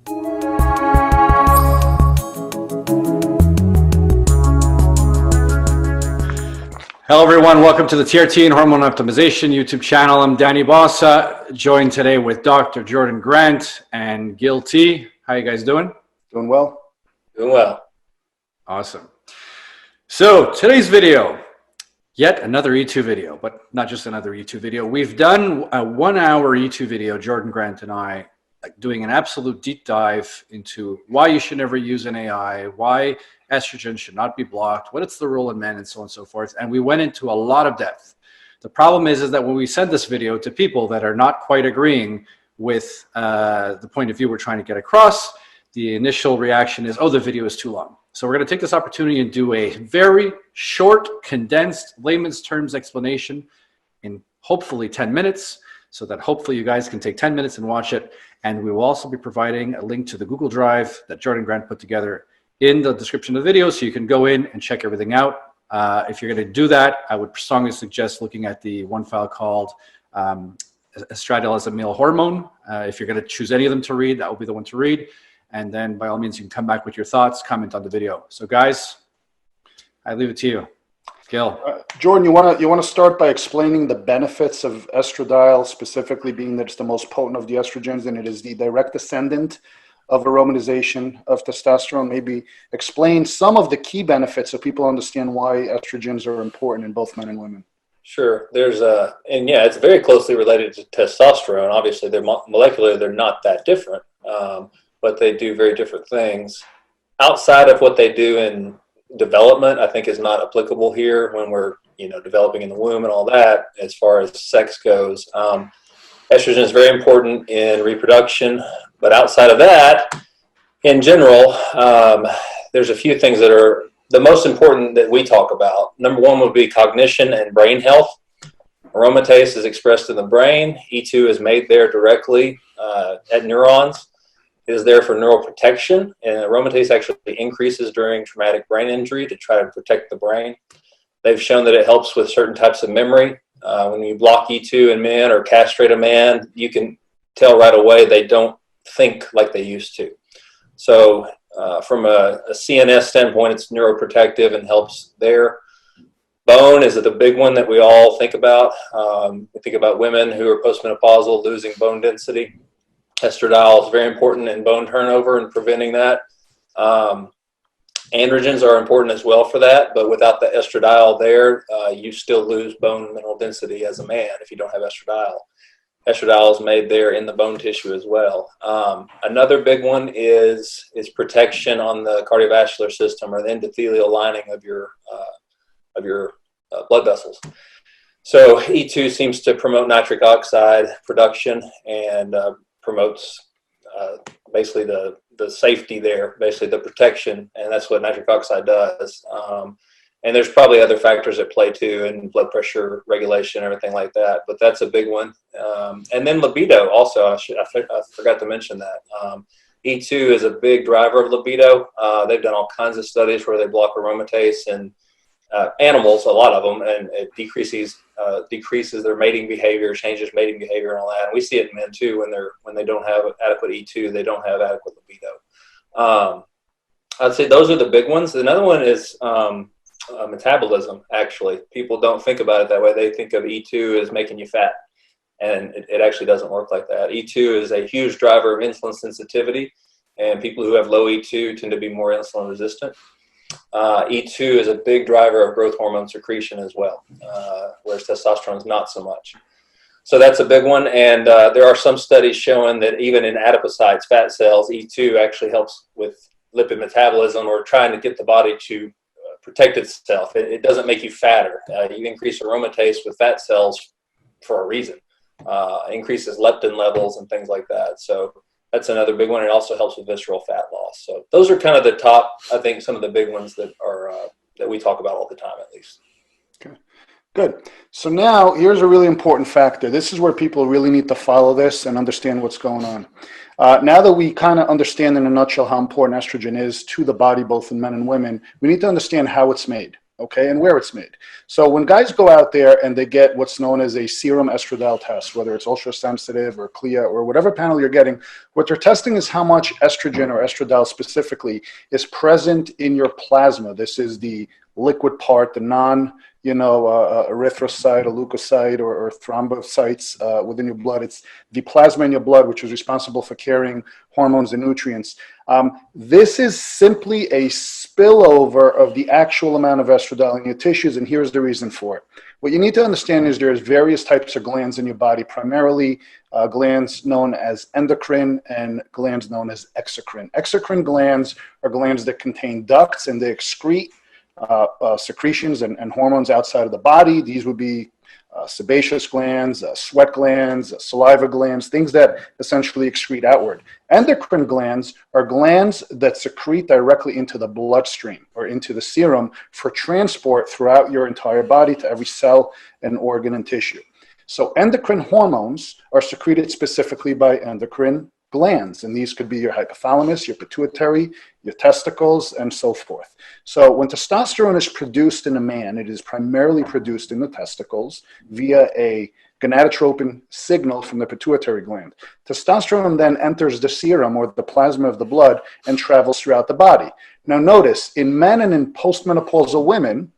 Hello everyone, welcome to the TRT and Hormone Optimization YouTube channel. I'm Danny Bossa, joined today with Dr. Jordan Grant and Gil T. How you guys doing? Doing well. Doing well. Awesome. So today's video, yet another E2 video, but not just another E2 video. We've done a 1 hour E2 video, Jordan Grant and I, doing an absolute deep dive into why you should never use an AI, why estrogen should not be blocked, what is the role in men, and so on and so forth. And we went into a lot of depth. The problem is that when we send this video to people that are not quite agreeing with the point of view we're trying to get across, the initial reaction is, oh, the video is too long. So we're going to take this opportunity and do a very short, condensed, layman's terms explanation in hopefully 10 minutes, so that hopefully you guys can take 10 minutes and watch it. And we will also be providing a link to the Google Drive that Jordan Grant put together in the description of the video, so you can go in and check everything out. If you're going to do that, I would strongly suggest looking at the one file called Estradiol as a Male Hormone. If you're going to choose any of them to read, that will be the one to read. And then by all means, you can come back with your thoughts, comment on the video. So guys, I leave it to you. Gil. Jordan, you want to start by explaining the benefits of estradiol, specifically being that it's the most potent of the estrogens and it is the direct descendant of aromatization of testosterone. Maybe explain some of the key benefits so people understand why estrogens are important in both men and women. Sure. And yeah, it's very closely related to testosterone. Obviously, they're molecularly, they're not that different, but they do very different things. Outside of what they do in development, I think is not applicable here when we're, developing in the womb and all that, as far as sex goes. Estrogen is very important in reproduction, but outside of that, in general, there's a few things that are the most important that we talk about. Number one would be cognition and brain health. Aromatase is expressed in the brain. E2 is made there directly at neurons. It is there for neural protection, and aromatase actually increases during traumatic brain injury to try to protect the brain. They've shown that it helps with certain types of memory. When you block E2 in men or castrate a man, you can tell right away they don't think like they used to. So from a CNS standpoint, it's neuroprotective and helps there. Bone is the big one that we all think about. We think about women who are postmenopausal losing bone density. Estradiol is very important in bone turnover and preventing that. Androgens are important as well for that, but without the estradiol there, you still lose bone mineral density as a man if you don't have estradiol. Estradiol is made there in the bone tissue as well. Another big one is protection on the cardiovascular system or the endothelial lining of your blood vessels. So E2 seems to promote nitric oxide production and promotes basically the safety there, basically the protection, and that's what nitric oxide does. And there's probably other factors at play too, and blood pressure regulation, everything like that. But that's a big one. And then libido also. I forgot to mention that. E2 is a big driver of libido. They've done all kinds of studies where they block aromatase in animals, a lot of them, and it decreases their mating behavior, changes mating behavior, and all that. And we see it in men too when they don't have adequate E2, they don't have adequate libido. I'd say those are the big ones. Another one is metabolism. Actually, people don't think about it that way. They think of E2 as making you fat, and it actually doesn't work like that. E2 is a huge driver of insulin sensitivity, and people who have low E2 tend to be more insulin resistant. E2 is a big driver of growth hormone secretion as well, whereas testosterone is not so much. So that's a big one, and there are some studies showing that even in adipocytes, fat cells, E2 actually helps with lipid metabolism or trying to get the body to protect itself. It doesn't make you fatter. You increase aromatase with fat cells for a reason. Increases leptin levels and things like that. So that's another big one. It also helps with visceral fat loss. So those are kind of the top, I think, some of the big ones that are that we talk about all the time, at least. Okay, good. So now here's a really important factor. This is where people really need to follow this and understand what's going on. Now that we kind of understand in a nutshell how important estrogen is to the body, both in men and women, we need to understand how it's made. okay, and where it's made. So when guys go out there and they get what's known as a serum estradiol test, whether it's ultra sensitive or CLIA or whatever panel you're getting, what they're testing is how much estrogen or estradiol specifically is present in your plasma. This is the liquid part, the non, erythrocyte or leukocyte or thrombocytes within your blood. It's the plasma in your blood, which is responsible for carrying hormones and nutrients. This is simply a spillover of the actual amount of estradiol in your tissues, and here's the reason for it. What you need to understand is there's various types of glands in your body, primarily glands known as endocrine and glands known as exocrine. Exocrine glands are glands that contain ducts and they excrete secretions and hormones outside of the body. These would be sebaceous glands, sweat glands, saliva glands, things that essentially excrete outward. Endocrine glands are glands that secrete directly into the bloodstream or into the serum for transport throughout your entire body to every cell and organ and tissue. So endocrine hormones are secreted specifically by endocrine glands, and these could be your hypothalamus, your pituitary, your testicles, and so forth. So when testosterone is produced in a man, it is primarily produced in the testicles via a gonadotropin signal from the pituitary gland. Testosterone then enters the serum or the plasma of the blood and travels throughout the body. Now notice, in men and in postmenopausal women,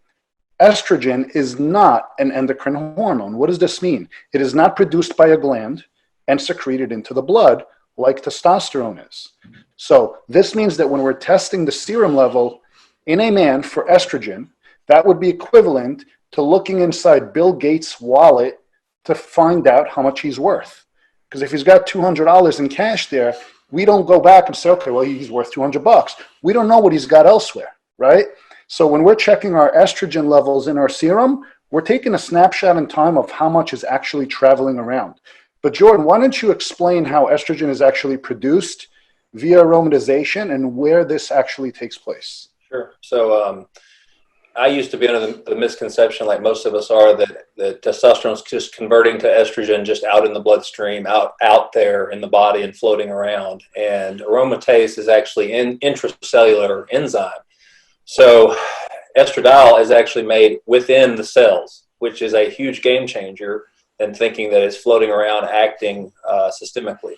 estrogen is not an endocrine hormone. What does this mean? It is not produced by a gland and secreted into the blood like testosterone is. So this means that when we're testing the serum level in a man for estrogen, that would be equivalent to looking inside Bill Gates' wallet to find out how much he's worth. Because if he's got $200 in cash there, we don't go back and say, okay, well, he's worth $200. We don't know what he's got elsewhere, right? So when we're checking our estrogen levels in our serum, we're taking a snapshot in time of how much is actually traveling around. But Jordan, why don't you explain how estrogen is actually produced via aromatization and where this actually takes place? Sure. So I used to be under the misconception, like most of us are, that testosterone is just converting to estrogen just out in the bloodstream, out there in the body and floating around. And aromatase is actually an intracellular enzyme. So estradiol is actually made within the cells, which is a huge game changer than thinking that it's floating around acting systemically.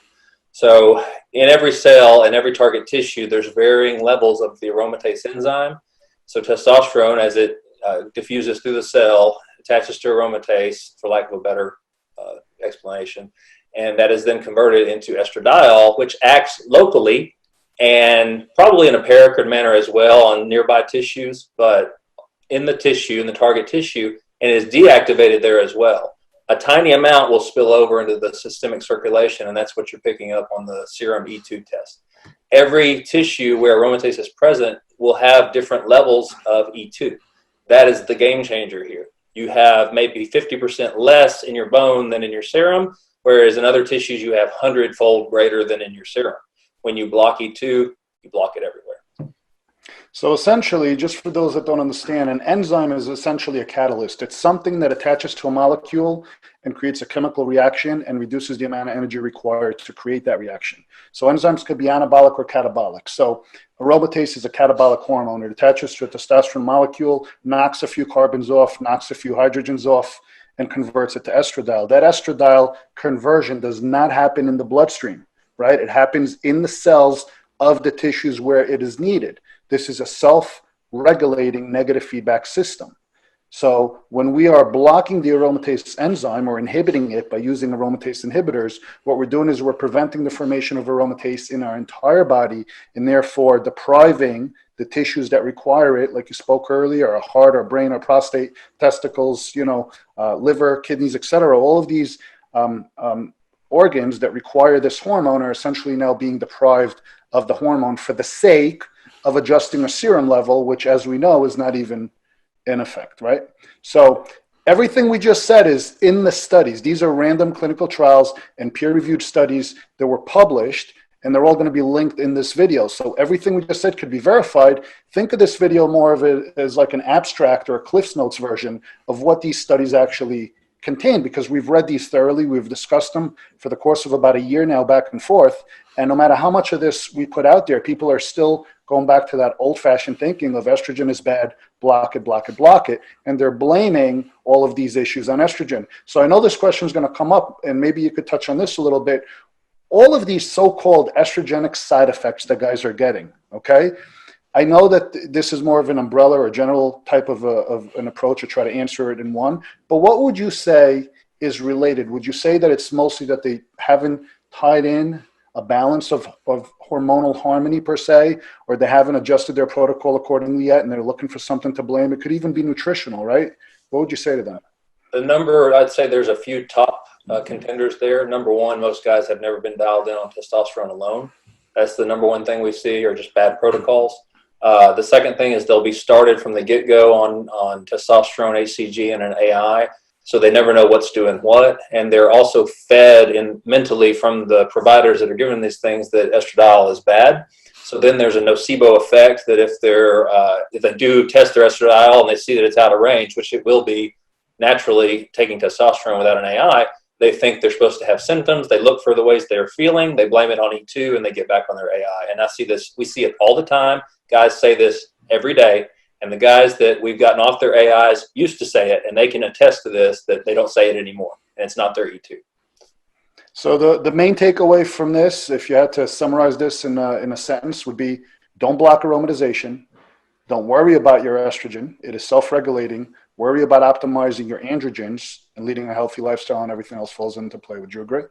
So in every cell and every target tissue, there's varying levels of the aromatase enzyme. So testosterone, as it diffuses through the cell, attaches to aromatase, for lack of a better explanation, and that is then converted into estradiol, which acts locally and probably in a paracrine manner as well on nearby tissues, but in the tissue, in the target tissue, and is deactivated there as well. A tiny amount will spill over into the systemic circulation, and that's what you're picking up on the serum E2 test. Every tissue where aromatase is present will have different levels of E2. That is the game changer here. You have maybe 50% less in your bone than in your serum, whereas in other tissues you have 100-fold greater than in your serum. When you block E2, you block it everywhere. So essentially, just for those that don't understand, an enzyme is essentially a catalyst. It's something that attaches to a molecule and creates a chemical reaction and reduces the amount of energy required to create that reaction. So enzymes could be anabolic or catabolic. So aromatase is a catabolic hormone. It attaches to a testosterone molecule, knocks a few carbons off, knocks a few hydrogens off, and converts it to estradiol. That estradiol conversion does not happen in the bloodstream, right? It happens in the cells of the tissues where it is needed. This is a self-regulating negative feedback system. So when we are blocking the aromatase enzyme or inhibiting it by using aromatase inhibitors, what we're doing is we're preventing the formation of aromatase in our entire body and therefore depriving the tissues that require it, like you spoke earlier, our heart, our brain, our prostate, testicles, liver, kidneys, etc. All of these organs that require this hormone are essentially now being deprived of the hormone for the sake of adjusting a serum level, which, as we know, is not even in effect, right? So everything we just said is in the studies. These are random clinical trials and peer-reviewed studies that were published, and they're all going to be linked in this video. So everything we just said could be verified. Think of this video more of it as like an abstract or a Cliff's Notes version of what these studies actually contained, because we've read these thoroughly. We've discussed them for the course of about a year now, back and forth. And no matter how much of this we put out there, people are still going back to that old-fashioned thinking of estrogen is bad, block it, block it, block it. And they're blaming all of these issues on estrogen. So I know this question is going to come up, and maybe you could touch on this a little bit. All of these so-called estrogenic side effects that guys are getting, okay? I know that this is more of an umbrella or general type of an approach to try to answer it in one, but what would you say is related? Would you say that it's mostly that they haven't tied in a balance of hormonal harmony per se, or they haven't adjusted their protocol accordingly yet and they're looking for something to blame? It could even be nutritional, right? What would you say to them? The number, I'd say there's a few top contenders there. Number one, most guys have never been dialed in on testosterone alone. That's the number one thing we see, or just bad protocols. The second thing is they'll be started from the get-go on testosterone, HCG, and an AI, so they never know what's doing what. And they're also fed mentally from the providers that are giving these things that estradiol is bad. So then there's a nocebo effect that if they do test their estradiol and they see that it's out of range, which it will be naturally taking testosterone without an AI, they think they're supposed to have symptoms. They look for the ways they're feeling. They blame it on E2 and they get back on their AI. And I see this, we see it all the time. Guys say this every day. And the guys that we've gotten off their AIs used to say it, and they can attest to this, that they don't say it anymore. And it's not their E2. So the main takeaway from this, if you had to summarize this in a sentence, would be: don't block aromatization. Don't worry about your estrogen. It is self-regulating. Worry about optimizing your androgens and leading a healthy lifestyle, and everything else falls into play. Would you agree?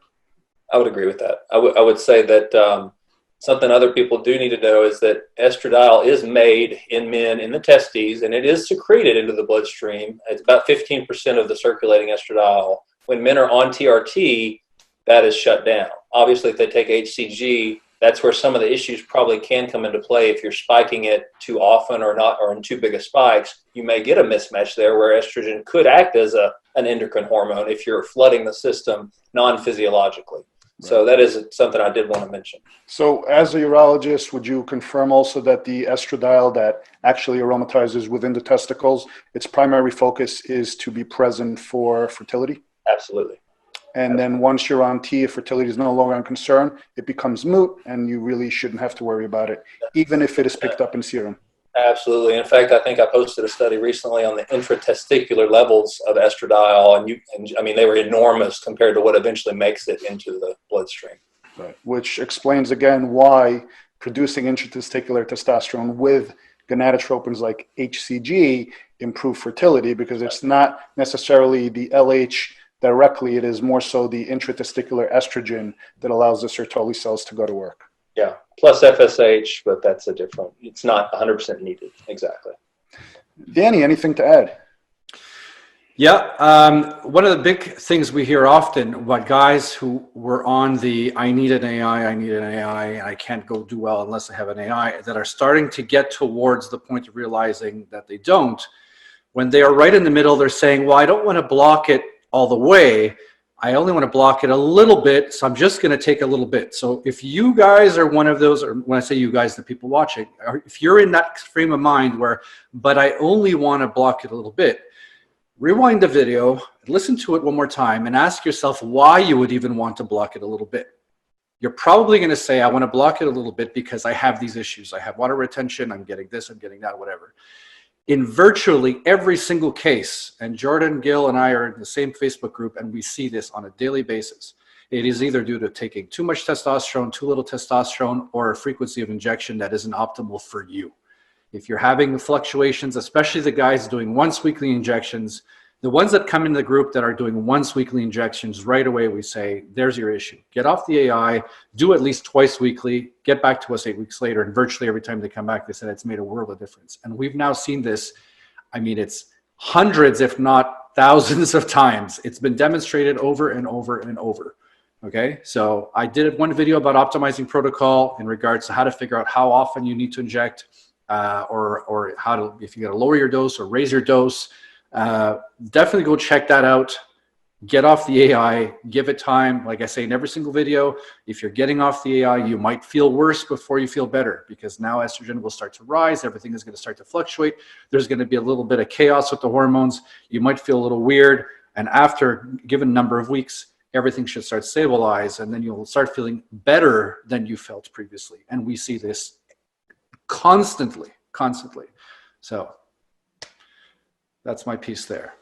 I would agree with that. I would say that something other people do need to know is that estradiol is made in men in the testes, and it is secreted into the bloodstream. It's about 15% of the circulating estradiol. When men are on TRT, that is shut down. Obviously, if they take HCG, that's where some of the issues probably can come into play. If you're spiking it too often or not, or in too big of spikes, you may get a mismatch there where estrogen could act as an endocrine hormone if you're flooding the system non-physiologically. Right. So that is something I did want to mention. So as a urologist, would you confirm also that the estradiol that actually aromatizes within the testicles, its primary focus is to be present for fertility? Absolutely. And then once you're on T, if fertility is no longer a concern, it becomes moot, and you really shouldn't have to worry about it, even if it is picked up in serum. Absolutely. In fact, I think I posted a study recently on the intratesticular levels of estradiol, and I mean, they were enormous compared to what eventually makes it into the bloodstream. Right. Which explains again why producing intratesticular testosterone with gonadotropins like HCG improve fertility, because it's not necessarily the LH directly, it is more so the intratesticular estrogen that allows the Sertoli cells to go to work. Yeah, plus FSH, but that's it's not 100% needed. Exactly. Danny, anything to add? Yeah, one of the big things we hear often about guys who were on the I need an AI, and I can't go do well unless I have an AI, that are starting to get towards the point of realizing that they don't. When they are right in the middle, they're saying, well, I don't want to block it all the way. I only want to block it a little bit, so I'm just going to take a little bit. So if you guys are one of those, or when I say you guys, the people watching, if you're in that frame of mind where, but I only want to block it a little bit, rewind the video, listen to it one more time, and ask yourself why you would even want to block it a little bit. You're probably going to say, I want to block it a little bit because I have these issues. I have water retention, I'm getting this, I'm getting that, whatever. In virtually every single case, and Jordan, Gil, and I are in the same Facebook group, and we see this on a daily basis, it is either due to taking too much testosterone, too little testosterone, or a frequency of injection that isn't optimal for you. If you're having fluctuations, especially the guys doing once weekly injections, the ones that come in the group that are doing once weekly injections, right away we say, there's your issue. Get off the AI, do at least twice weekly, get back to us 8 weeks later, and virtually every time they come back, they said it's made a world of difference. And we've now seen this, I mean, it's hundreds, if not thousands of times. It's been demonstrated over and over and over. Okay, so I did one video about optimizing protocol in regards to how to figure out how often you need to inject, or how to, if you got to lower your dose or raise your dose. Definitely go check that out. Get off the AI, give it time. Like I say in every single video, if you're getting off the AI, you might feel worse before you feel better, because now estrogen will start to rise. Everything is going to start to fluctuate. There's going to be a little bit of chaos with the hormones. You might feel a little weird. And after a given number of weeks, everything should start stabilize, and then you'll start feeling better than you felt previously. And we see this constantly. So that's my piece there.